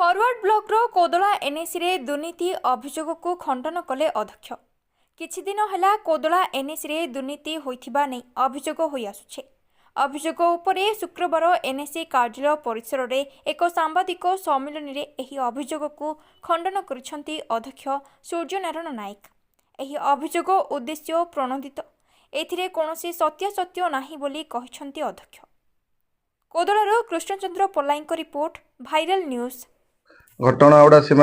Forward block रो कोदला NAC रे दुर्नीति अभियोग को खंडन कले अध्यक्ष। किछि दिन हला कोदला एनएसी रे दुर्नीति होइथिबा नै अभियोग होई आसुछे। अभियोग उपरे शुक्रवार एनएसी कार्यालय परिसर रे एक सांबादिक सम्मेलन रे एही अभियोग को खंडन करिसंती अध्यक्ष सूर्यनारायण नायक। एही अभियोग उद्देश्य प्रणोदित, एथिरे कोनोसी सत्य नाही बोली कहिसंती अध्यक्ष। कोदलार कृष्णचंद्र पल्लाईंको रिपोर्ट, भाइरल न्यूज। घटना गुड़ा से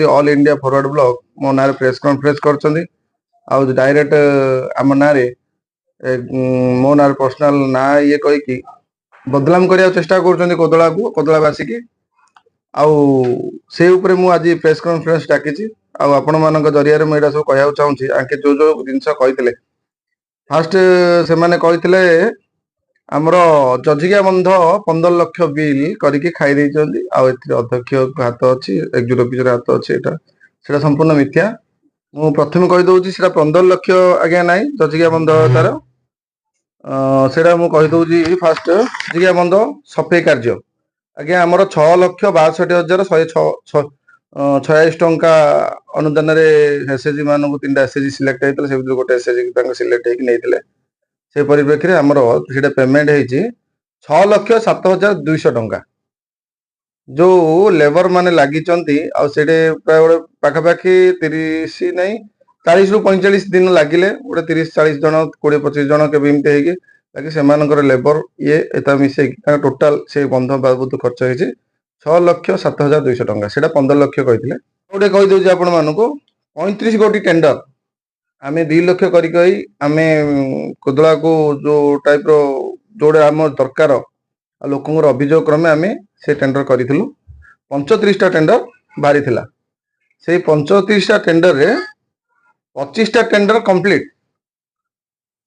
ऑल इंडिया फॉरवर्ड ब्लॉक मो ना प्रेस कॉन्फ्रेंस कर डायरेक्ट आम ना मो ना पर्सनाल ना ये कहीकि बदनाम करने चेष्टा कर कोदला को कोदलावासी की आउ मु आज प्रेस कॉन्फ्रेंस डाकी आपण मान जरिया मुझे सब कह चाहूँगी आके जो जो जिनस कही फास्ट से आमर जजिया बंध 15 लाख बिल करके खाई अध्यक्ष हाथ अच्छी एक्जिक्यूटिव ऑफिसर हाथ अच्छी से संपूर्ण मिथ्या। मु प्रथम कहीदे 15 लाख आज्ञा ना जजिया बंध तार से कहीदे फास्ट जजिया बंध सफेई कार्य आज्ञा आमर 6,62,146 टंका अनुदान एसएचजी मान 3टा एसएचजी सिलेक्ट होता है गोटे एसएचजी सिलेक्ट होते से परिप्रेक्षी आमर से पेमेंट होती 6,07,200 टंका जो लेबर माने लगी प्राय पाखापाखि 30 नहीं 40 ରୁ 45 दिन लगिले गोटे 30-40 जन 20-25 जन के ताकि से लेबर ये मिसे टोटाल से बंध बाबद खर्च होती 6,07,200 टंका से 15 लाख कही गोटे कहीदे आपण मान 35 गोटी टेंडर आम 2 लाख करें कोदला को जो टाइप जोड़े आम दरकार लोक अभियोग क्रमे आम से टेंडर करूँ 35टा टेंडर बाहरी थिला से 35टा टेंडर रे 25टा टेंडर कंप्लीट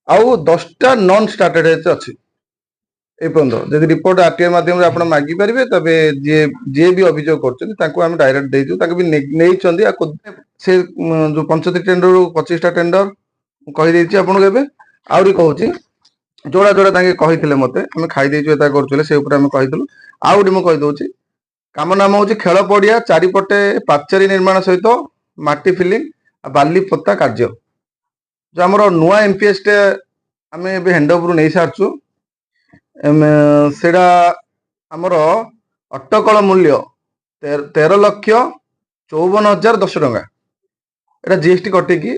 आउ 10टा नॉन स्टार्टेड अच्छी जब रिपोर्ट आरटीआई माध्यम आप मागी पारे तब जी भी अभियोग कर डायरेक्ट देचु से जो 35 टेंडर 25टा टेंडर कहीदे आपको एवं आहरी कहूँ जोड़ा जोड़ा कही मत आम खाईदेचु करूँ से कहीदु आउ गोटे कहीदे कम नाम हूँ खेल पड़िया चारिपटे पाचेरी निर्माण सहित माटी फिलिंग बाली पोता कार्य जो आम नुआ एमपीएस टे आम हैंडओवर नहीं सारचु सेड़ा आमर अटकल मूल्य 13,54,10 टंका एटा जीएसटी कटिकी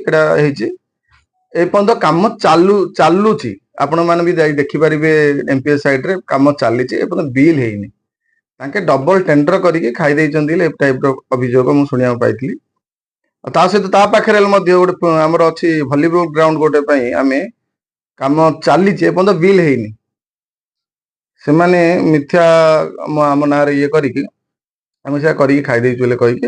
एपर्यंत कम चलुची आपण मैंने भी देखिपारे एमपीएस साइड रे कम चली बिल है डबल टेंडर करके खाई टाइप अभियोग मुझे शुणा पाई सहित पाखे गोटे आमर अच्छी भलीबल ग्राउंड गोटे आम कम चली एपर्यंत बिल है से मिथ्या आम ना ये करके खाईदेचु कहीकि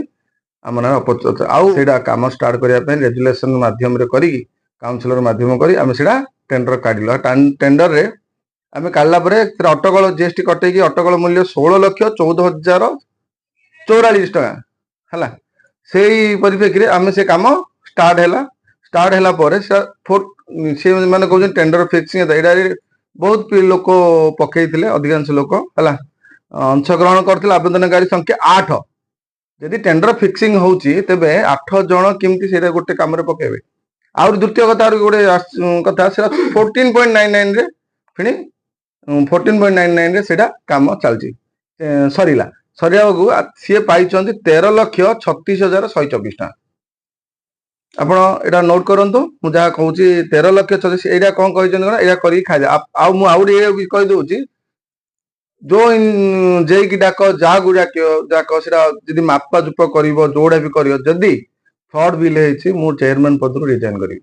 आम ना अपचर्चा आउ कम स्टार्ट करने रेजुलेसन माध्यम काउंसिलर माध्यम कर आम से टेंडर काढ़ टेंडर रे आम काढ़ला अटकल जीएसटी कटेकी अटकल मूल्य 16,14,044 टका है से परिप्रेक्षी आम से कम स्टार्ट है से मैंने कहते टेंडर फिक्सिंग बहुत लोक पकई अधिकांश लोक है अंशग्रहण करते आवेदनकारी संख्या 8 जदि टेंडर फिक्सिंग होची तेबे 8 जन केमती से गोटे काम पकेबे आउ द्वितीय कथा गोटे कथा 14.99 रे फिणी 14.99 रे सेटा काम चलची सरीला सरिया को सी पाई 13,36,124 टका आपण एटा नोट करंतु मु जहा कहूँ 13,36,000 एटा कौन कही खाई आउ कही दूसरी जो जेकी डाक जहाँ को डाक से मापा चुप कर जोड़ा भी कर जदि फ्रॉड बिल है मु चेयरमैन पद रिजाइन करी।